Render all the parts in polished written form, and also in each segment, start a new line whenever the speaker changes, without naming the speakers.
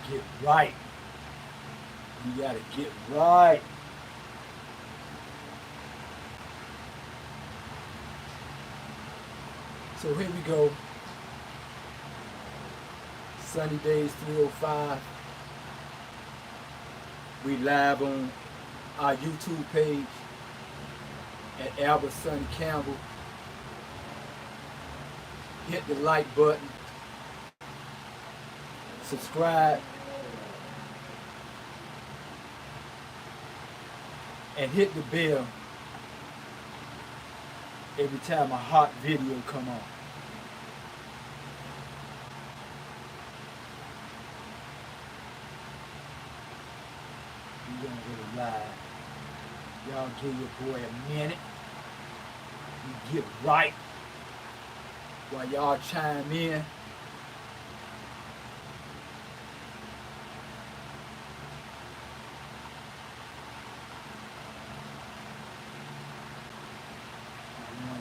get right. You gotta get right. So here we go. Sunny Days 305. We live on our YouTube page at Albert Sonny Campbell. Hit the like button. Subscribe. And hit the bell every time a hot video come on. We're gonna go live. Y'all give your boy a minute. You get right while y'all chime in.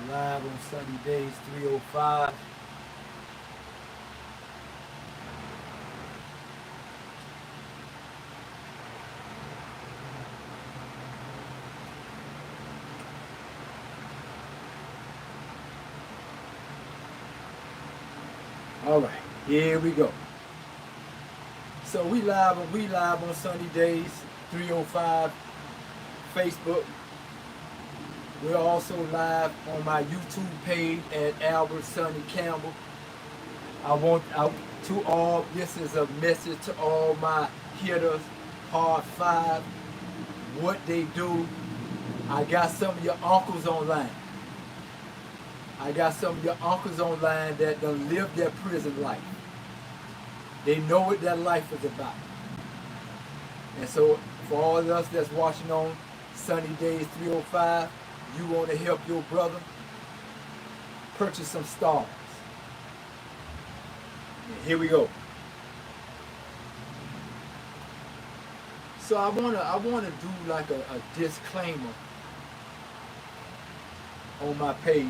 We're live on Sunny Days 305. All right, here we go. So we live on Sunny Days 305 Facebook. We're also live on my YouTube page at Albert Sonny Campbell. I want out to all. This is a message to all my hitters, hard five. What they do. I got some of your uncles online. I got some of your uncles online that done lived their prison life. They know what that life is about. And so for all of us that's watching on Sunny Days 305, you want to help your brother, purchase some stars. And here we go. So I wanna do like a disclaimer on my page,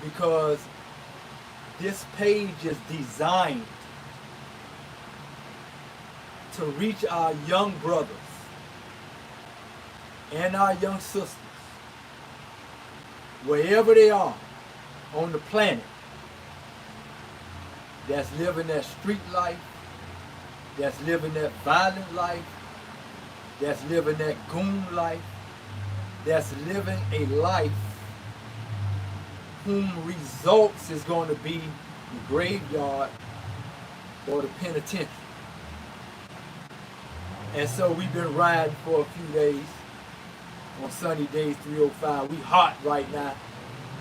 because this page is designed to reach our young brothers and our young sisters, wherever they are on the planet, that's living that street life, that's living that violent life, that's living that goon life, that's living a life whom results is going to be the graveyard or the penitentiary. And so we've been riding for a few days on Sunny Days 305. We hot right now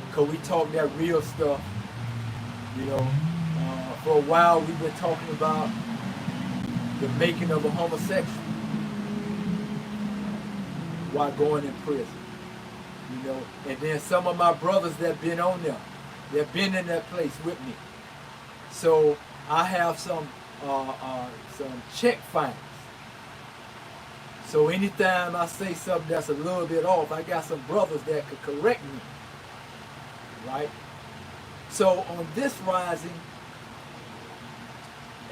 because we talk that real stuff. You know, for a while we've been talking about the making of a homosexual while going in prison. You know, and then some of my brothers that been on there, they've been in that place with me. So I have some check finders. So anytime I say something that's a little bit off, I got some brothers that could correct me, right? So on this rising,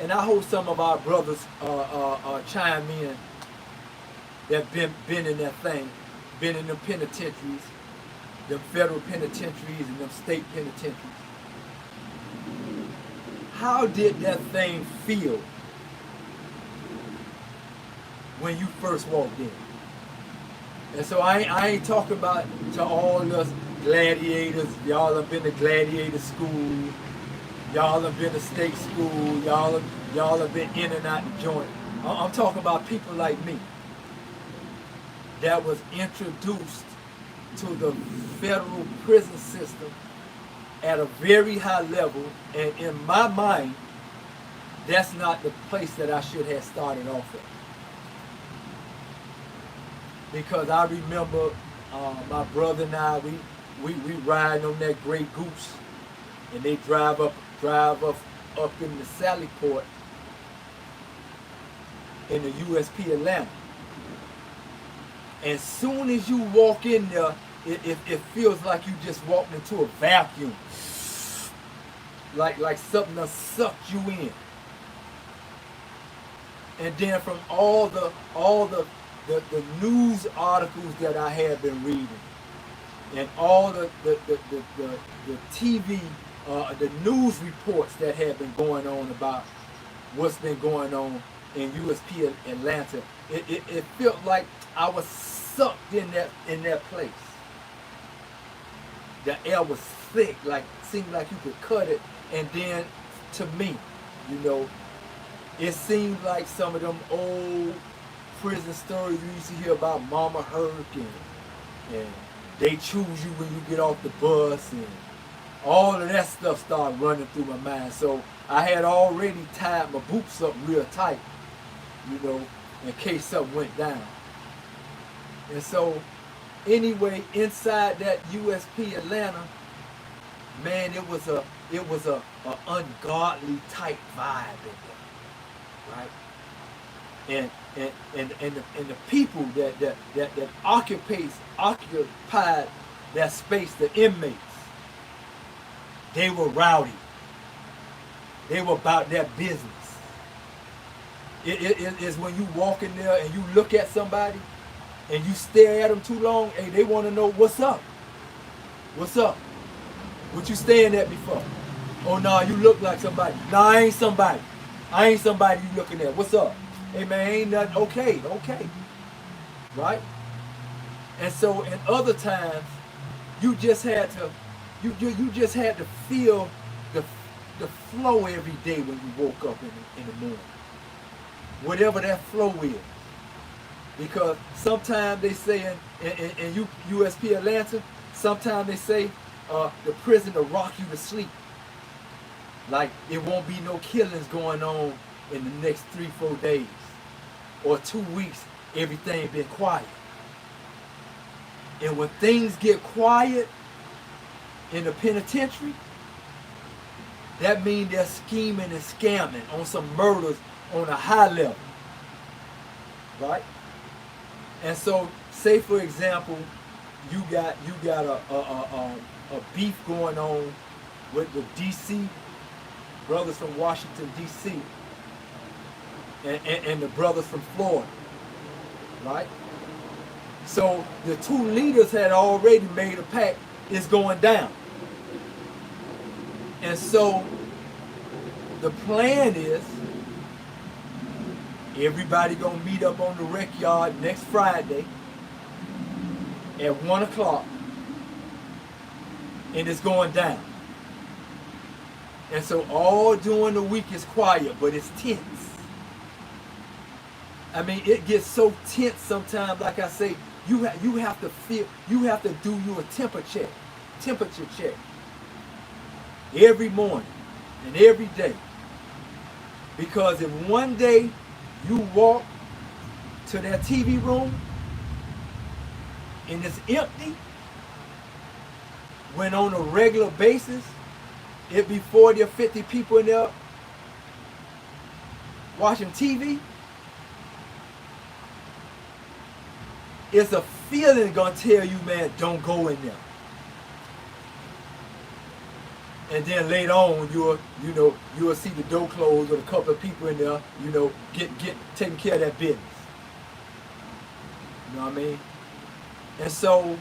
and I hope some of our brothers chime in that been in that thing, been in the penitentiaries, them federal penitentiaries and them state penitentiaries. How did that thing feel when you first walked in? And so I ain't talking about to all us gladiators. Y'all have been to gladiator school. Y'all have been to state school. Y'all have been in and out the joint. I'm talking about people like me that was introduced to the federal prison system at a very high level, and in my mind, that's not the place that I should have started off at. Because I remember my brother and I, we riding on that Grey Goose, and they drive up in the Sally Port in the USP Atlanta. And soon as you walk in there, it feels like you just walked into a vacuum. Like something that sucked you in. And then from all the news articles that I have been reading, and all the TV, the news reports that have been going on about what's been going on in USP Atlanta, it felt like I was sucked in that place. The air was thick, like seemed like you could cut it. And then to me, you know, it seemed like some of them old prison stories we used to hear about Mama Hurt, and they choose you when you get off the bus, and all of that stuff started running through my mind. So I had already tied my boots up real tight, you know, in case something went down. And so anyway, inside that USP Atlanta, man, it was a ungodly type vibe in there, right? And the people that occupied that space, the inmates, they were rowdy. They were about their business. It is when you walk in there and you look at somebody and you stare at them too long, hey, they want to know what's up. What's up? What you staring at me for? Oh no, you look like somebody. No, I ain't somebody. I ain't somebody you looking at. What's up? Hey man, ain't nothing. Okay. Right? And so in other times, you just had to just had to feel the flow every day when you woke up in the morning. Whatever that flow is. Because sometimes they say in USP Atlanta, sometimes they say the prison will rock you to sleep. Like it won't be no killings going on in the next 3-4 days. Or 2 weeks, everything been quiet. And when things get quiet in the penitentiary, that means they're scheming and scamming on some murders on a high level. Right? And so, say for example, you got a beef going on with the DC brothers from Washington DC and the brothers from Florida, right? So the two leaders had already made a pact. It's going down, and so the plan is everybody gonna meet up on the rec yard next Friday at 1 o'clock, and it's going down. And so all during the week is quiet, but it's tense. I mean, it gets so tense sometimes. Like I say, you have to feel, you have to do your temperature check every morning and every day. Because if one day you walk to that TV room and it's empty, when on a regular basis it be 40 or 50 people in there watching TV, it's a feeling gonna tell you, man, don't go in there. And then later on, you'll see the door closed with a couple of people in there, get taking care of that business. You know what I mean? And so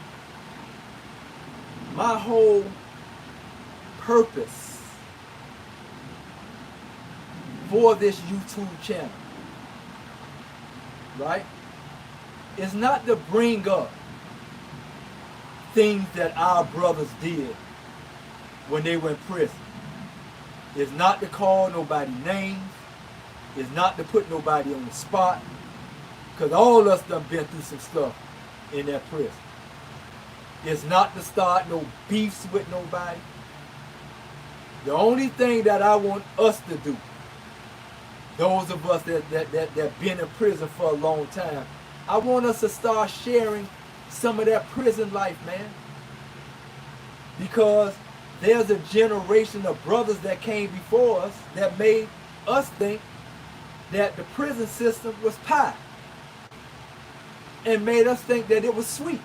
my whole purpose for this YouTube channel, right, is not to bring up things that our brothers did when they were in prison. It's not to call nobody names. It's not to put nobody on the spot. Because all of us done been through some stuff in that prison. It's not to start no beefs with nobody. The only thing that I want us to do, those of us that been in prison for a long time, I want us to start sharing some of that prison life, man. Because there's a generation of brothers that came before us that made us think that the prison system was pie. And made us think that it was sweet.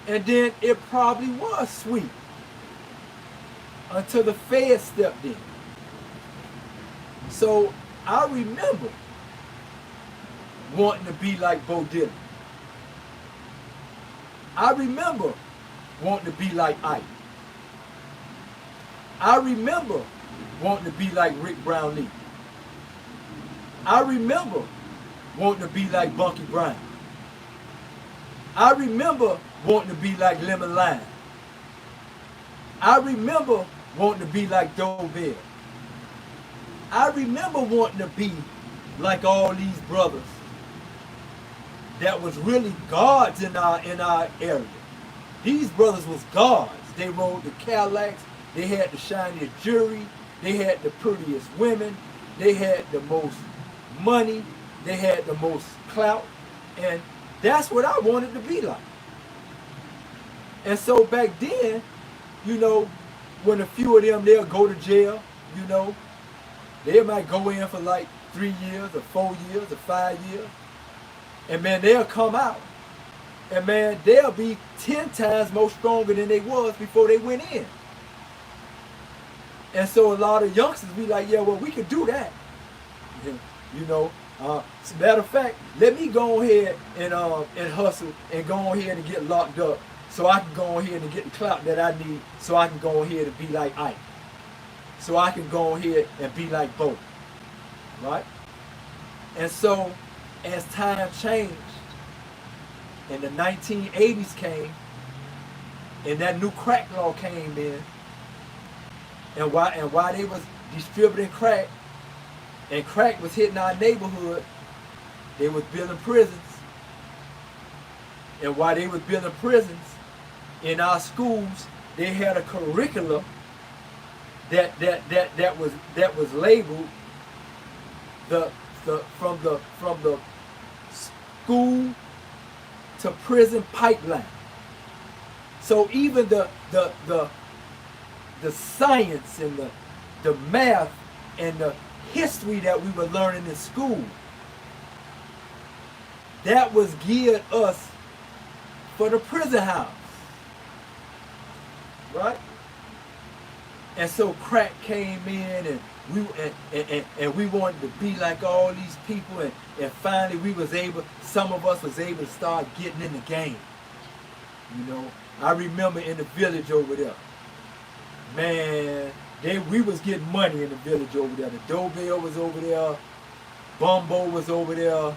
And then it probably was sweet. Until the feds stepped in. So I remember wanting to be like Bo Diddley. I remember wanting to be like Ike. I remember wanting to be like Rick Brownlee. I remember wanting to be like Bunky Brown. I remember wanting to be like Lemon Lime. I remember wanting to be like Dovell. I remember wanting to be like all these brothers that was really gods in our area. These brothers was gods. They rode the Cadillacs. They had the shiniest jewelry. They had the prettiest women. They had the most money. They had the most clout. And that's what I wanted to be like. And so back then, you know, when a few of them, they'll go to jail, you know, they might go in for like 3 years or 4 years or 5 years. And man, they'll come out. And man, they'll be 10 times more stronger than they was before they went in. And so a lot of youngsters be like, yeah, well, we can do that. You know, as a matter of fact, let me go ahead and hustle and go ahead and get locked up so I can go ahead and get the clout that I need so I can go ahead and be like Ike. So I can go ahead and be like Bo. Right? And so as time changed and the 1980s came and that new crack law came in, and why they was distributing crack and crack was hitting our neighborhood, they was building prisons. And while they was building prisons in our schools, they had a curriculum that was labeled from the school to prison pipeline. So even the science and the math and the history that we were learning in school, that was geared us for the prison house. Right? And so crack came in and we wanted to be like all these people, and finally some of us was able to start getting in the game. You know, I remember in the village over there, man, we was getting money in the village over there. The Doorbell was over there, Bumbo was over there,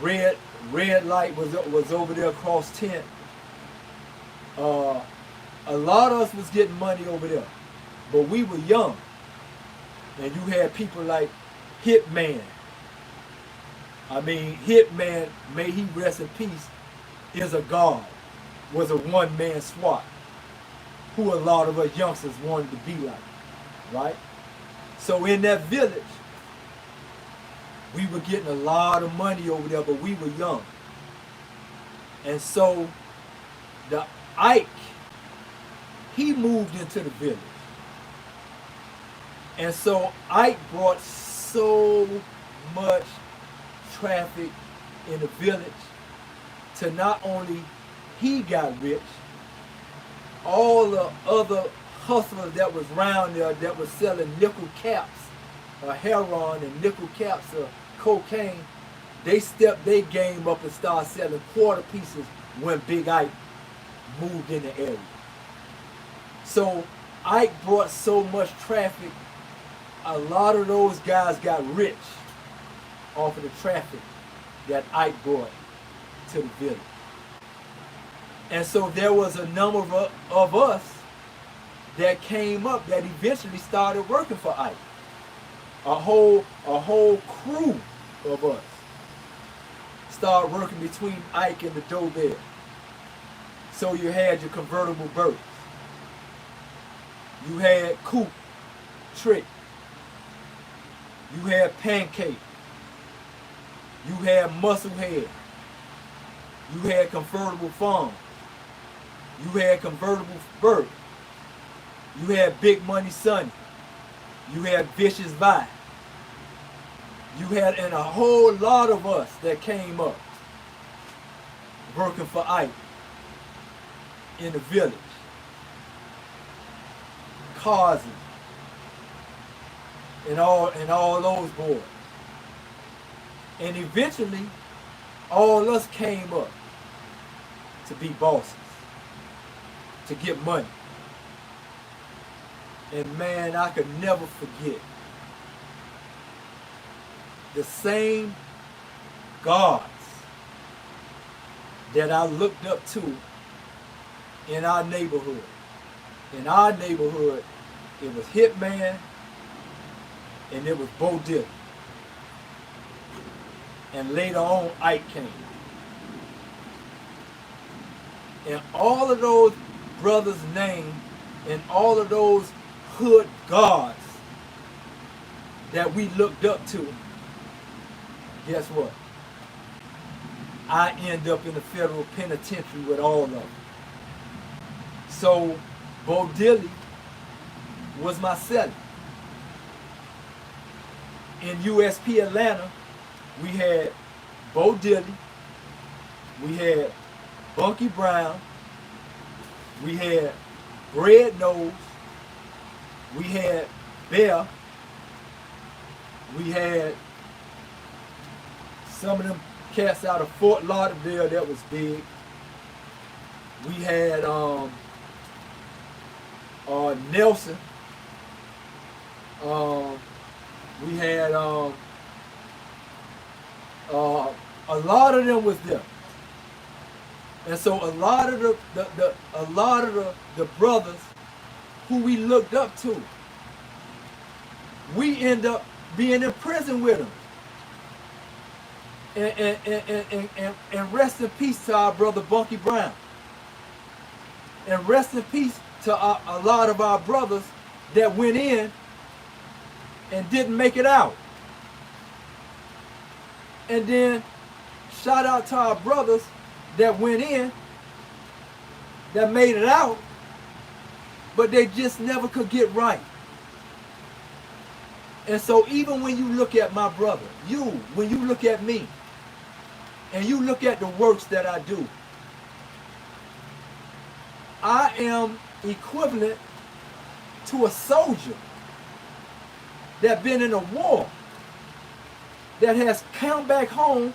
Red Light was over there across 10th. A lot of us was getting money over there, but we were young. And you had people like Hitman. I mean, Hitman, may he rest in peace, is a god, was a one-man SWAT, who a lot of us youngsters wanted to be like, right? So in that village, we were getting a lot of money over there, but we were young. And so the Ike, he moved into the village. And so Ike brought so much traffic in the village to not only he got rich, all the other hustlers that was around there that was selling nickel caps of heroin and nickel caps of cocaine, they stepped their game up and started selling quarter pieces when Big Ike moved in the area. So Ike brought so much traffic, a lot of those guys got rich off of the traffic that Ike brought to the village. And so there was a number of us that came up that eventually started working for Ike. A whole crew of us started working between Ike and the Doorbell. So you had your convertible birds. You had Coop, Trick. You had Pancake. You had Musclehead. You had Convertible Farm. You had Convertible Bird. You had Big Money Sonny. You had Vicious Vi. You had, and a whole lot of us that came up working for Ike in the village. Causing. and all those boys. And eventually, all of us came up to be bosses, to get money. And man, I could never forget the same gods that I looked up to in our neighborhood. In our neighborhood, it was Hitman and it was Bo Diddley. And later on, Ike came. And all of those brothers' names and all of those hood gods that we looked up to, guess what? I end up in the federal penitentiary with all of them. So Bo Diddley was my cellie. In USP Atlanta, we had Bo Diddley, we had Bunky Brown, we had Bread Nose, we had Bear, we had some of them cats out of Fort Lauderdale that was big. We had Nelson. We had a lot of them was there. And so a lot of the brothers who we looked up to, we end up being in prison with them. And rest in peace to our brother Bunky Brown. And rest in peace to a lot of our brothers that went in and didn't make it out. And then shout out to our brothers that went in, that made it out, but they just never could get right. And so even when you look at my brother, when you look at me, and you look at the works that I do, I am equivalent to a soldier that been in a war, that has come back home,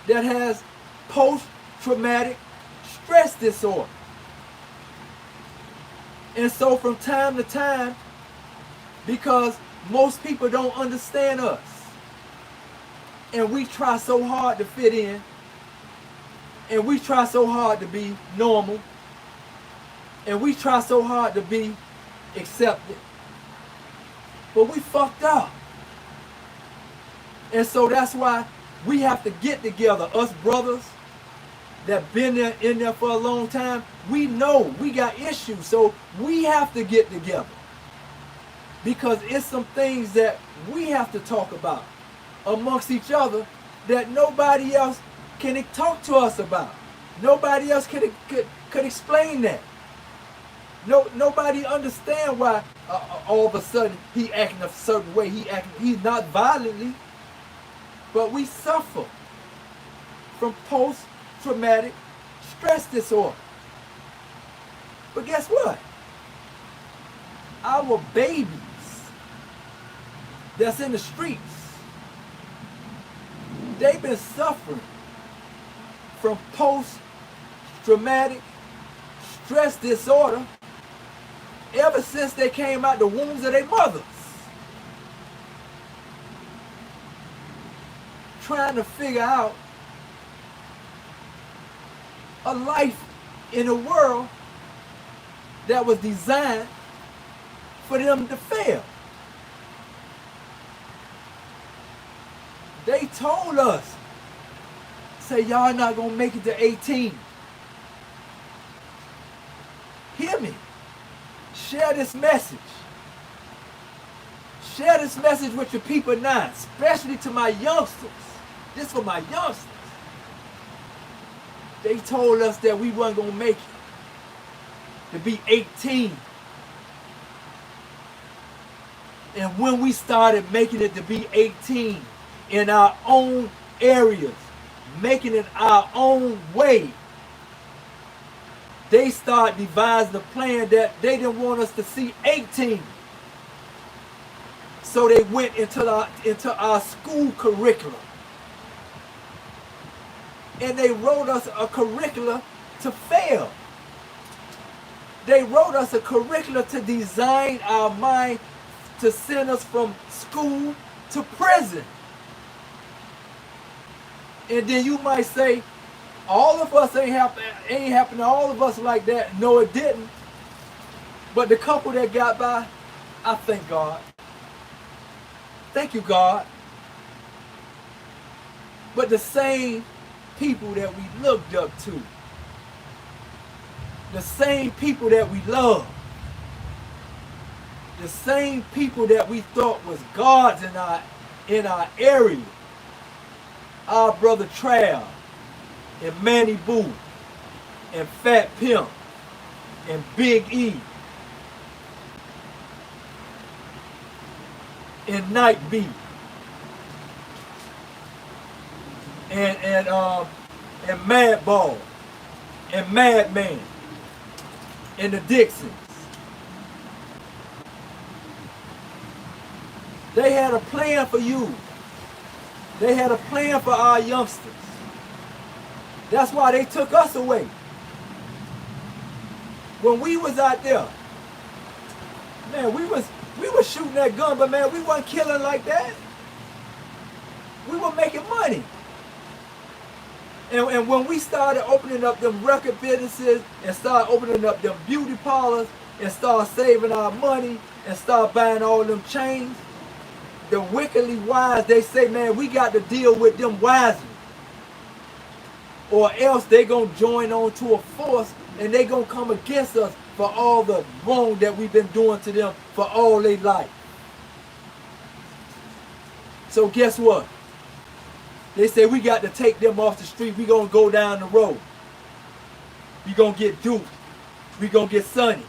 that has post-traumatic stress disorder. And so from time to time, because most people don't understand us, and we try so hard to fit in, and we try so hard to be normal, and we try so hard to be accepted, but we fucked up. And so that's why we have to get together, us brothers that been there in there for a long time. We know we got issues, so we have to get together, because it's some things that we have to talk about amongst each other that nobody else can talk to us about. Nobody else could explain that. Nobody understand why all of a sudden he acting a certain way. He's not violently, but we suffer from post-traumatic stress disorder. But guess what? Our babies that's in the streets, they've been suffering from post-traumatic stress disorder ever since they came out the wombs of their mothers. Trying to figure out a life in a world that was designed for them to fail. They told us, say y'all not gonna make it to 18. Hear me. Share this message. Share this message with your people now, especially to my youngsters. This for my youngsters. They told us that we weren't gonna make it to be 18. And when we started making it to be 18 in our own areas, making it our own way, they start devising a plan that they didn't want us to see 18. So they went into our school curriculum. And they wrote us a curriculum to fail. They wrote us a curriculum to design our mind to send us from school to prison. And then you might say, all of us ain't happened to all of us like that. No, it didn't. But the couple that got by, I thank God. Thank you, God. But the same people that we looked up to, the same people that we loved, the same people that we thought was gods in our area, our brother Trav, and Manny Boo, and Fat Pimp, and Big E, and Night B, and Madball, and Madman, and the Dixons. They had a plan for you. They had a plan for our youngsters. That's why they took us away. When we was out there, man, we was shooting that gun, but man, we wasn't killing like that. We were making money. And when we started opening up them record businesses and started opening up them beauty parlors and started saving our money and started buying all them chains, the wickedly wise, they say, man, we got to deal with them wisely. Or else they going to join on to a force and they going to come against us for all the wrong that we've been doing to them for all their life. So guess what? They say we got to take them off the street. We going to go down the road. We going to get Duke. We going to get Sonny.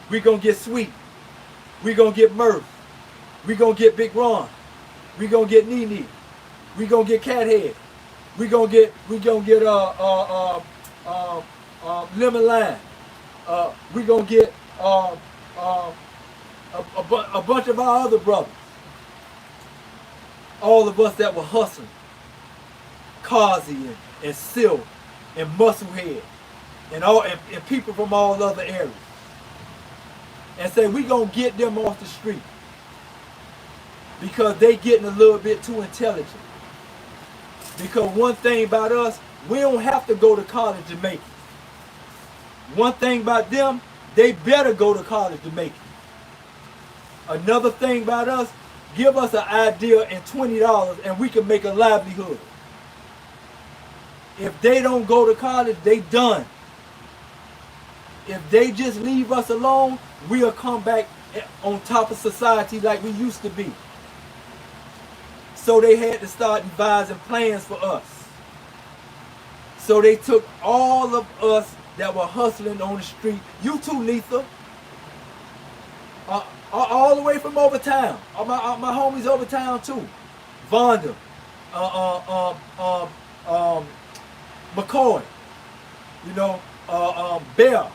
We going to get Sweet. We going to get Murph. We going to get Big Ron. We going to get Nene. We going to get Cathead. We going to get Lemon Lime. We going to get a bunch of our other brothers. All of us that were hustling. Kazi and Silk and Musclehead and people from all other areas. And say we gonna get them off the street because they getting a little bit too intelligent. Because one thing about us, we don't have to go to college to make it. One thing about them, they better go to college to make it. Another thing about us, give us an idea and $20 and we can make a livelihood. If they don't go to college, they done. If they just leave us alone, we'll come back on top of society like we used to be. So they had to start devising plans for us. So they took all of us that were hustling on the street. You too, Letha. All the way from over town. My homies over town too. Vonda. McCoy, Bear,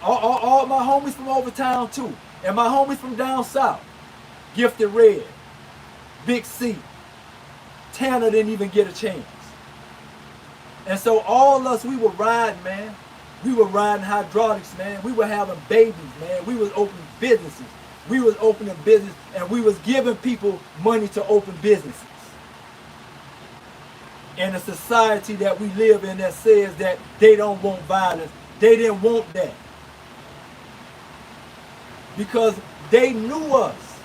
all my homies from over town too, and my homies from down south, Gifted Red, Big C, Tanner didn't even get a chance. And so all us, we were riding, man. We were riding hydraulics, man. We were having babies, man. We was opening businesses. We was opening business, and we was giving people money to open businesses. And a society that we live in that says that they don't want violence. They didn't want that. Because they knew us.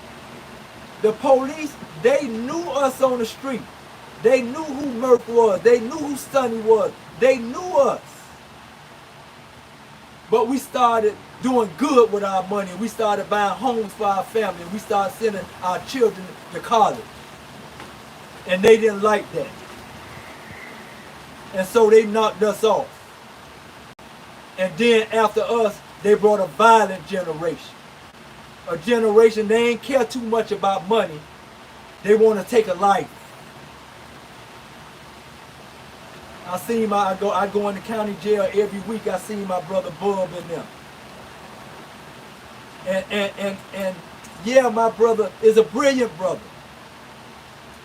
The police, they knew us on the street. They knew who Murph was. They knew who Sonny was. They knew us. But we started doing good with our money. We started buying homes for our family. We started sending our children to college. And they didn't like that. And so they knocked us off. And then after us, they brought a violent generation. A generation, they ain't care too much about money. They want to take a life. I go in the county jail every week. I see my brother Bub in them. And Yeah, my brother is a brilliant brother.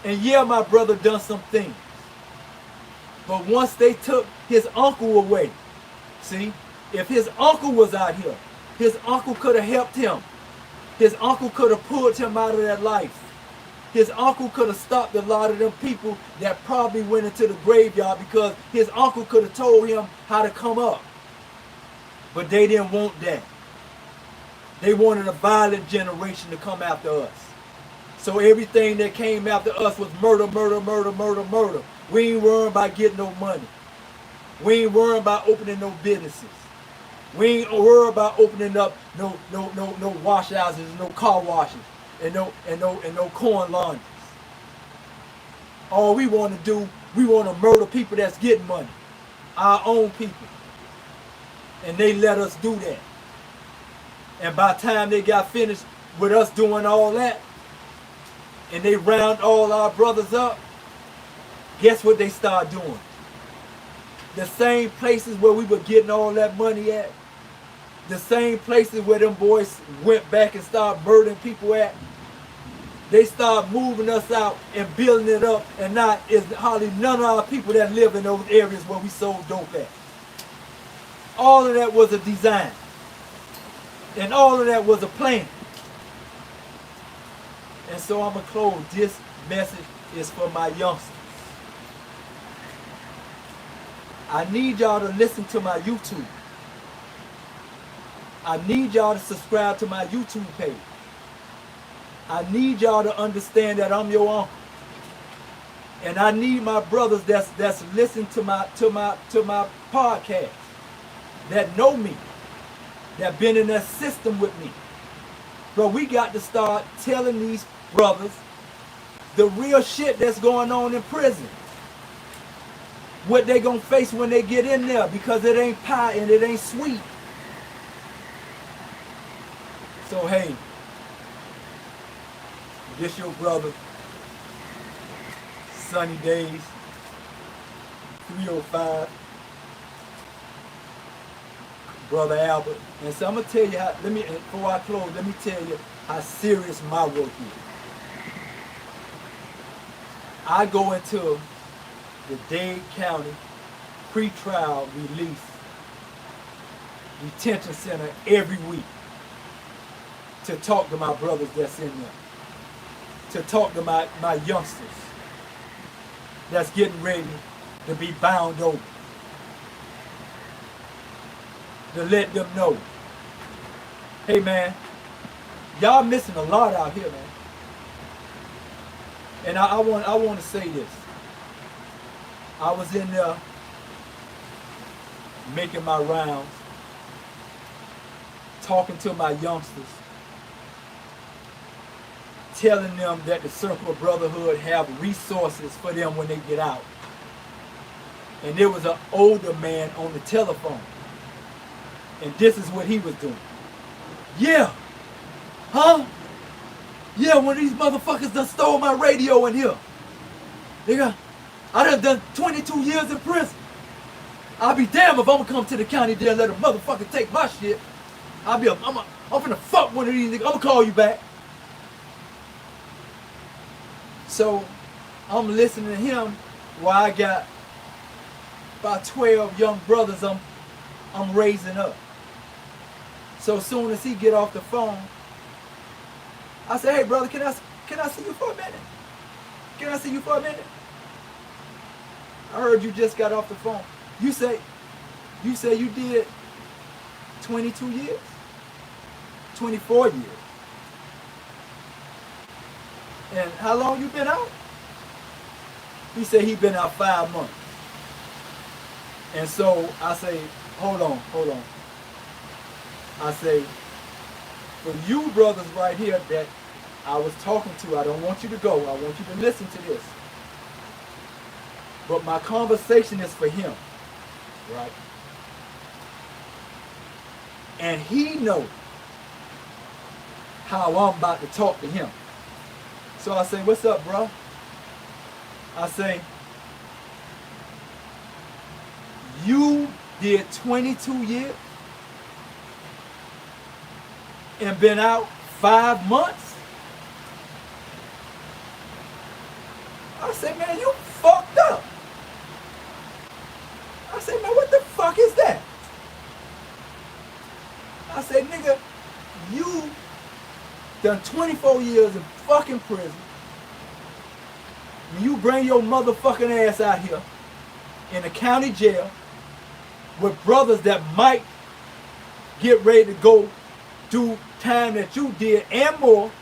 And yeah, my brother done some things. But once they took his uncle away, see, if his uncle was out here, his uncle could have helped him. His uncle could have pulled him out of that life. His uncle could have stopped a lot of them people that probably went into the graveyard, because his uncle could have told him how to come up. But they didn't want that. They wanted a violent generation to come after us. So everything that came after us was murder, murder, murder, murder, murder. We ain't worried about getting no money. We ain't worried about opening no businesses. We ain't worried about opening up no wash houses, no car washes, and no corn laundries. All we want to do, we want to murder people that's getting money. Our own people. And they let us do that. And by the time they got finished with us doing all that, and they round all our brothers up, guess what they start doing? The same places where we were getting all that money at, the same places where them boys went back and started murdering people at, they start moving us out and building it up, and now it's hardly none of our people that live in those areas where we sold dope at. All of that was a design. And all of that was a plan. And so I'm going to close. This message is for my youngsters. I need y'all to listen to my YouTube. I need y'all to subscribe to my YouTube page. I need y'all to understand that I'm your uncle. And I need my brothers that's listening to my podcast, that know me, that been in that system with me. But we got to start telling these brothers the real shit that's going on in prison. What they gonna face when they get in there, because it ain't pie and it ain't sweet. So hey, this your brother, Sunny Days, 305, Brother Albert. And so I'm gonna tell you how, before I close, let me tell you how serious my work is. I go into the Dade County pretrial release detention center every week to talk to my brothers that's in there, to talk to my youngsters that's getting ready to be bound over, to let them know, hey man, y'all missing a lot out here, man. And I want to say this. I was in there making my rounds, talking to my youngsters, telling them that the Circle of Brotherhood have resources for them when they get out. And there was an older man on the telephone. And this is what he was doing. Yeah. Huh? Yeah, one of these motherfuckers done stole my radio in here. Nigga, I done 22 years in prison. I'll be damned if I'm gonna come to the county there and let a motherfucker take my shit. I'm finna fuck one of these niggas. I'm gonna call you back. So, I'm listening to him while I got about 12 young brothers I'm raising up. So as soon as he get off the phone, I say, hey brother, can I see you for a minute? Can I see you for a minute? I heard you just got off the phone. You say you did 22 years? 24 years. And how long you been out? He said he been out 5 months. And so I say, hold on. I say, for you brothers right here that I was talking to, I don't want you to go. I want you to listen to this. But my conversation is for him, right? And he knows how I'm about to talk to him. So I say, what's up, bro? I say, you did 22 years and been out 5 months? I said, man, you fucked up. I said, man, what the fuck is that? I said, nigga, you done 24 years in fucking prison. And you bring your motherfucking ass out here in a county jail with brothers that might get ready to go do time that you did and more.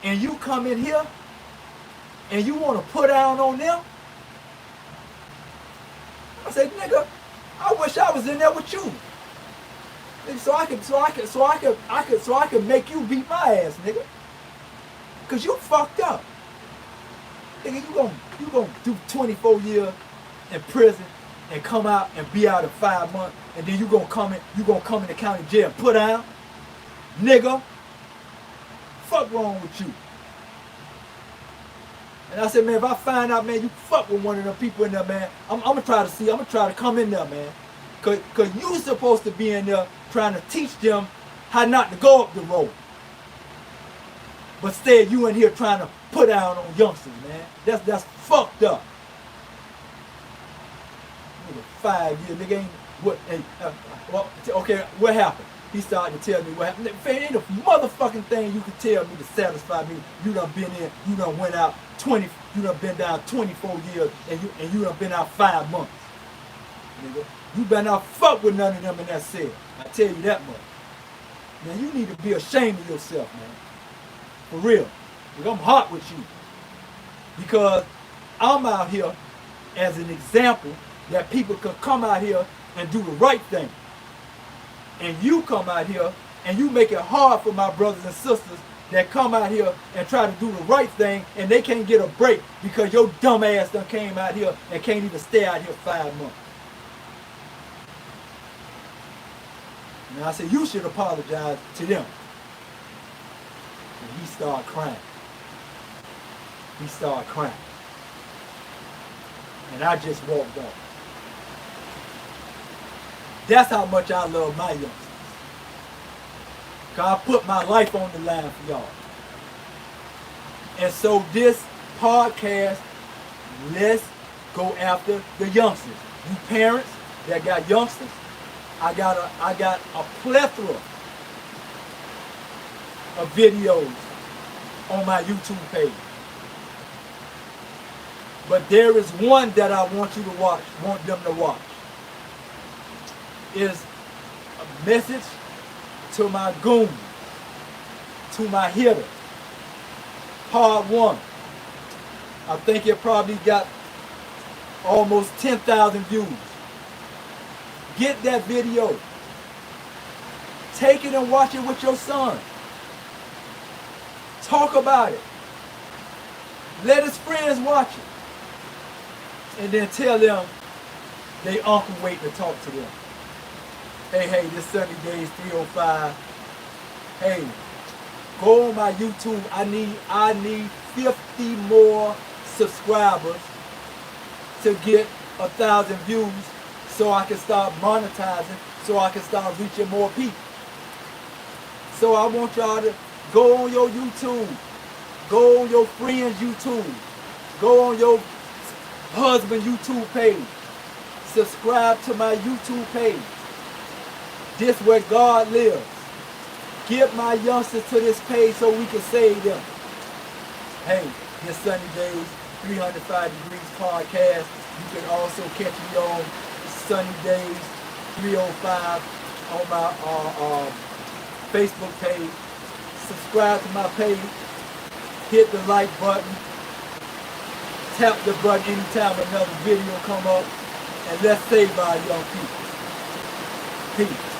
And you come in here and you want to put down on them? I said, nigga, I wish I was in there with you. So I could make you beat my ass, nigga. Cause you fucked up. Nigga, you gonna do 24 years in prison and come out and be out in 5 months, and then you gonna come in the county jail and put down? Nigga, fuck wrong with you? And I said, man, if I find out, man, you fuck with one of them people in there, man, I'm gonna try to come in there, man. Cause you supposed to be in there trying to teach them how not to go up the road. But instead, you in here trying to put down on youngsters, man. That's fucked up. Nigga, 5 years, nigga ain't what? Well, okay, what happened? He started to tell me what happened. Ain't a motherfucking thing you can tell me to satisfy me. You done been in, you done went out 20, you done been down 24 years, and you done been out 5 months. Nigga, you better not fuck with none of them in that cell. I tell you that much. Man, you need to be ashamed of yourself, man. For real. Because I'm hot with you. Because I'm out here as an example that people can come out here and do the right thing. And you come out here and you make it hard for my brothers and sisters that come out here and try to do the right thing, and they can't get a break because your dumb ass done came out here and can't even stay out here 5 months. And I said, you should apologize to them. And he started crying. He started crying. And I just walked off. That's how much I love my youngsters. Because I put my life on the line for y'all. And so this podcast, let's go after the youngsters. You parents that got youngsters, I got a plethora of videos on my YouTube page. But there is one that I want you to watch, want them to watch. Is a message to my goon, to my hitter. Part 1. I think it probably got almost 10,000 views. Get that video. Take it and watch it with your son. Talk about it. Let his friends watch it. And then tell them they uncle wait to talk to them. Hey, this Sunny Days 305. Hey, go on my YouTube. I need 50 more subscribers to get 1,000 views so I can start monetizing, so I can start reaching more people. So I want y'all to go on your YouTube, go on your friend's YouTube, go on your husband YouTube page, subscribe to my YouTube page. This where God lives. Get my youngsters to this page so we can save them. Hey, this Sunny Days 305 Degrees podcast. You can also catch me on Sunny Days 305 on my Facebook page. Subscribe to my page. Hit the like button. Tap the button anytime another video come up. And let's save our young people. Peace.